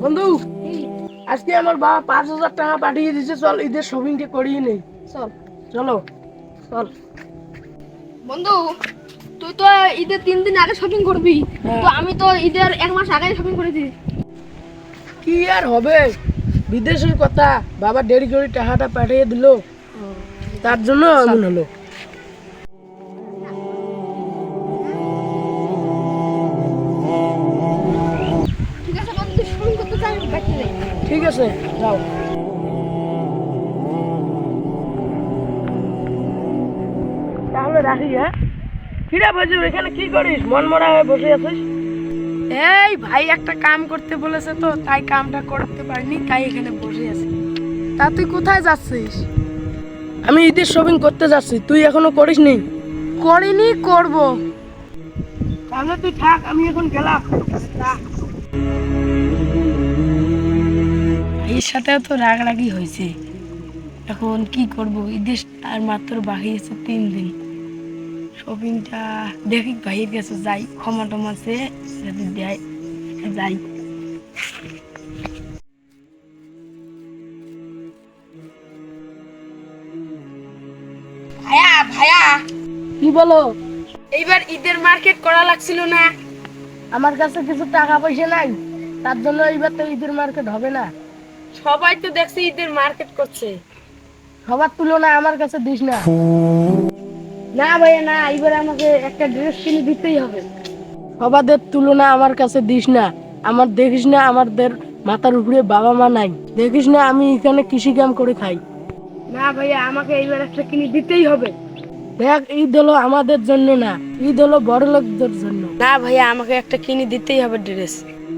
বন্ধু, আজকে আমার বাবা 5,000 টাকা পাঠিয়ে দিয়েছে, চল ঈদের শপিংটা করিয়ে নেই। চল চলো চল। বন্ধু, তুই তো ঈদের 3 দিন আগে শপিং করবি। হ্যাঁ। তো আমি তো ঈদের 1 মাস আগে শপিং করেছি। কি আর হবে, বিদেশের কথা, বাবা দেরি করে টাকাটা পাঠিয়ে দিল, তার জন্য এমন হলো। ঠিক আছে বন্ধু, তুই শপিং করতে চাই, আমি বাইকে যাই। ঠিক আছে, যাও। তাহলে রাখি, হ্যাঁ? কিরা বাজু, এখানে কি করিস? মন মরা হয়ে বসে আছিস? এই ভাই একটা কাম করতে বলেছে, তো তাই কামটা করতে পারিনি, তাই এখানে বসে আছি। তা তুই কোথায় যাচ্ছিস? আমি ঈদের শপিং করতে যাচ্ছি, তুই এখনো করিসনি? করিনি, করব। তাহলে তুই থাক, আমি এখন গেলাম। এর সাথে তো রাগারাগি হয়েছে, এখন কি করব? ঈদের আর মাত্র বাকি আছে 3 দিন। শপিংটা দেখি, ভাইয়ের কাছে যাই, ক্ষমা টমা চেয়ে যদি দেয় যাই। ভাইয়া ভাইয়া, কি বলো? এইবার ঈদের মার্কেট করা লাগছিল না? আমার কাছে কিছু টাকা পয়সা নাই, তার জন্য এইবার তো ঈদের মার্কেট হবে না। সবাই তো দেখছি ঈদের মার্কেট করছে। সবার তুলনায় আমার কাছে দিস না। না ভাইয়া না, এবার আমাকে একটা ড্রেস কিনে দিতেই হবে। সবাদের তুলনায় আমার কাছে দিস না। আমার দেখিস না, আমাদের মাথার উপরে বাবা মা নাই, দেখিস না আমি এখানে কৃষি কাম করে খাই। না ভাইয়া, আমাকে এইবার একটা কিনে দিতেই হবে। দেখ, ঈদ হলো আমাদের জন্য না, ঈদ হলো বড় লোকদের জন্য। না ভাইয়া, আমাকে একটা কিনে দিতেই হবে ড্রেস।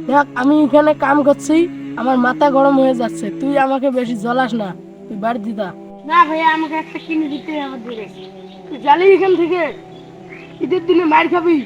দেখ, আমি এখানে কাম করছি, আমার মাথা গরম হয়ে যাচ্ছে, তুই আমাকে বেশি জ্বলাস না, তুই বাড়ি দিদা। না ভাইয়া, আমাকে একটা কিনে দিতেই হবে ড্রেস। তুই জানি এখান থেকে, ঈদের দিনে মার খাবি।